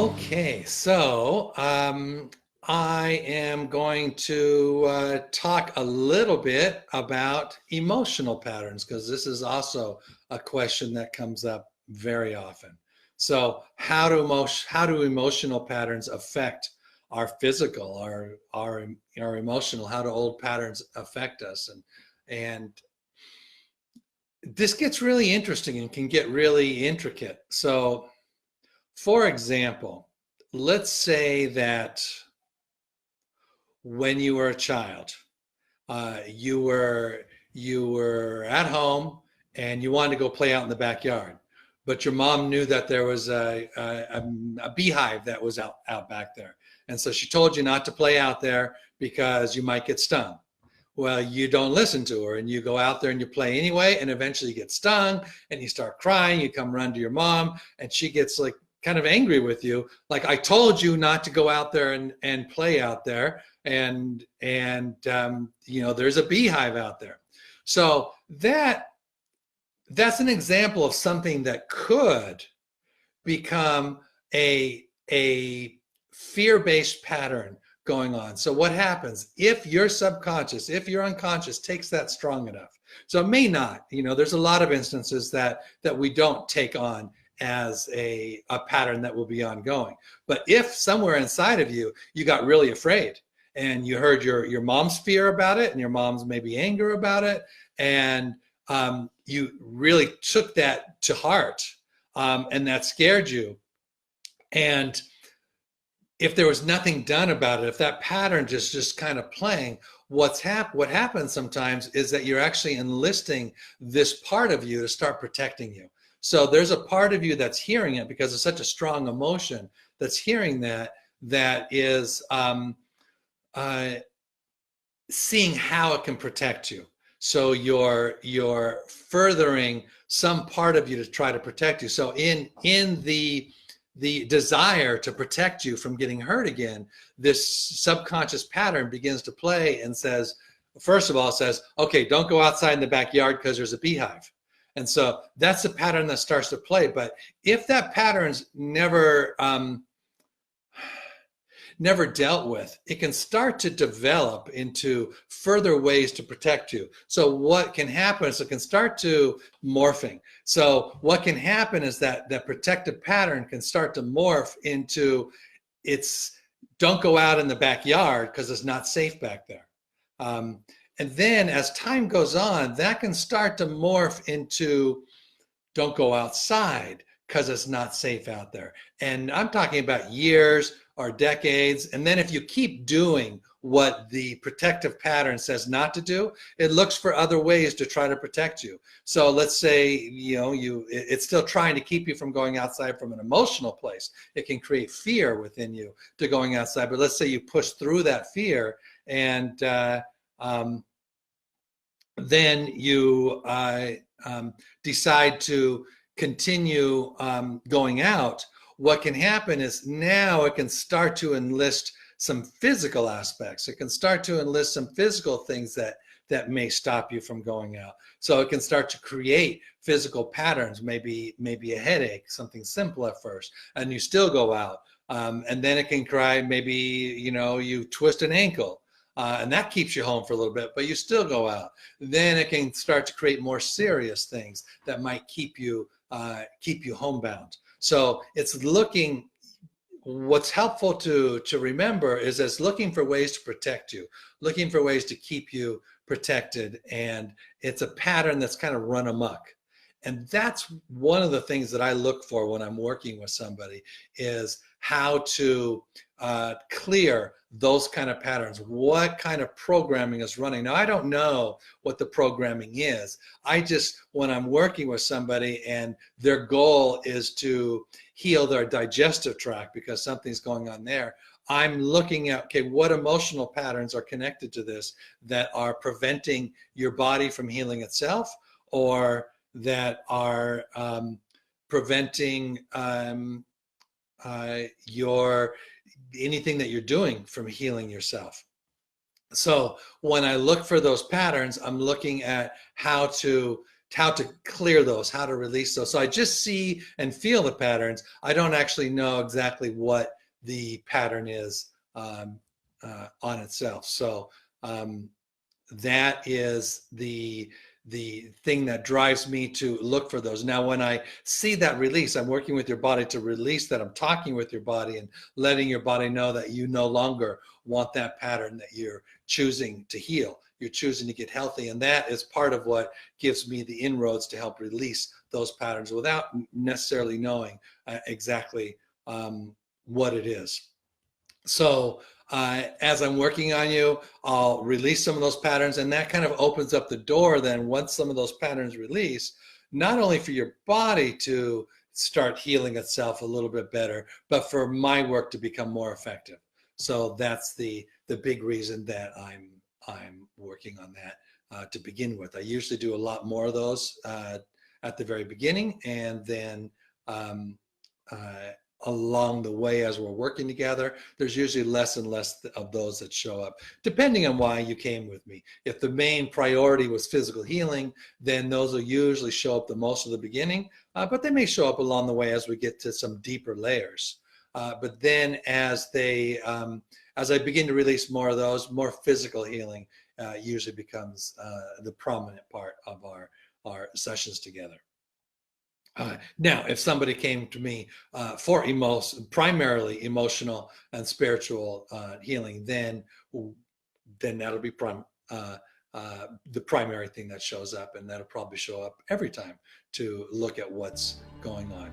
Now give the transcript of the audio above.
Okay, so I am going to talk a little bit about emotional patterns because this is also a question that comes up very often. So, how do emotional patterns affect our physical, our emotional? How do old patterns affect us? And this gets really interesting and can get really intricate. So, for example, let's say that when you were a child, you were at home and you wanted to go play out in the backyard, but your mom knew that there was a beehive that was out back there, and so she told you not to play out there because you might get stung. Well, you don't listen to her and you go out there and you play anyway, and eventually you get stung and you start crying. You come run to your mom and she gets like kind of angry with you, like, I told you not to go out there and play out there, and there's a beehive out there. So that's an example of something that could become a fear-based pattern going on. So what happens if your subconscious, if your unconscious takes that strong enough? So it may not, there's a lot of instances that we don't take on as a pattern that will be ongoing. But if somewhere inside of you, you got really afraid and you heard your mom's fear about it and your mom's maybe anger about it, and you really took that to heart, and that scared you. And if there was nothing done about it, if that pattern just kind of playing, what happens sometimes is that you're actually enlisting this part of you to start protecting you. So there's a part of you that's hearing it because it's such a strong emotion that's hearing that is seeing how it can protect you. So you're furthering some part of you to try to protect you. So in the desire to protect you from getting hurt again, this subconscious pattern begins to play and says, first of all, says, okay, don't go outside in the backyard because there's a beehive. And so that's the pattern that starts to play. But if that pattern's never dealt with, it can start to develop into further ways to protect you. So what can happen is it can start to morphing. So what can happen is that protective pattern can start to morph into don't go out in the backyard because it's not safe back there. And then as time goes on, that can start to morph into don't go outside because it's not safe out there. And I'm talking about years or decades. And then if you keep doing what the protective pattern says not to do, it looks for other ways to try to protect you. So let's say, it's still trying to keep you from going outside from an emotional place. It can create fear within you to going outside. But let's say you push through that fear and then you decide to continue going out. What can happen is now it can start to enlist some physical aspects. It can start to enlist some physical things that may stop you from going out. So it can start to create physical patterns, maybe a headache, something simple at first, and you still go out. And then it can cry, maybe, you twist an ankle. And that keeps you home for a little bit, but you still go out. Then it can start to create more serious things that might keep you homebound. So it's looking. What's helpful to remember is it's looking for ways to protect you, looking for ways to keep you protected, and it's a pattern that's kind of run amok. And that's one of the things that I look for when I'm working with somebody is how to clear those kind of patterns. What kind of programming is running? Now, I don't know what the programming is. When I'm working with somebody and their goal is to heal their digestive tract because something's going on there, I'm looking at, okay, what emotional patterns are connected to this that are preventing your body from healing itself, or that are preventing anything that you're doing from healing yourself. So when I look for those patterns, I'm looking at how to how to clear those, how to release those. So I just see and feel the patterns. I don't actually know exactly what the pattern is on itself. So that is the thing that drives me to look for those. Now, when I see that release, I'm working with your body to release that. I'm talking with your body and letting your body know that you no longer want that pattern, that you're choosing to heal. You're choosing to get healthy. And that is part of what gives me the inroads to help release those patterns without necessarily knowing exactly what it is. So as I'm working on you, I'll release some of those patterns, and that kind of opens up the door then, once some of those patterns release, not only for your body to start healing itself a little bit better, but for my work to become more effective. So that's the big reason that I'm working on that to begin with. I usually do a lot more of those at the very beginning, and then along the way as we're working together, there's usually less and less of those that show up, depending on why you came with me. If the main priority was physical healing, then those will usually show up the most at the beginning, but they may show up along the way as we get to some deeper layers. But then as I begin to release more of those, more physical healing usually becomes the prominent part of our sessions together. Now, if somebody came to me for primarily emotional and spiritual healing, then that'll be the primary thing that shows up, and that'll probably show up every time to look at what's going on.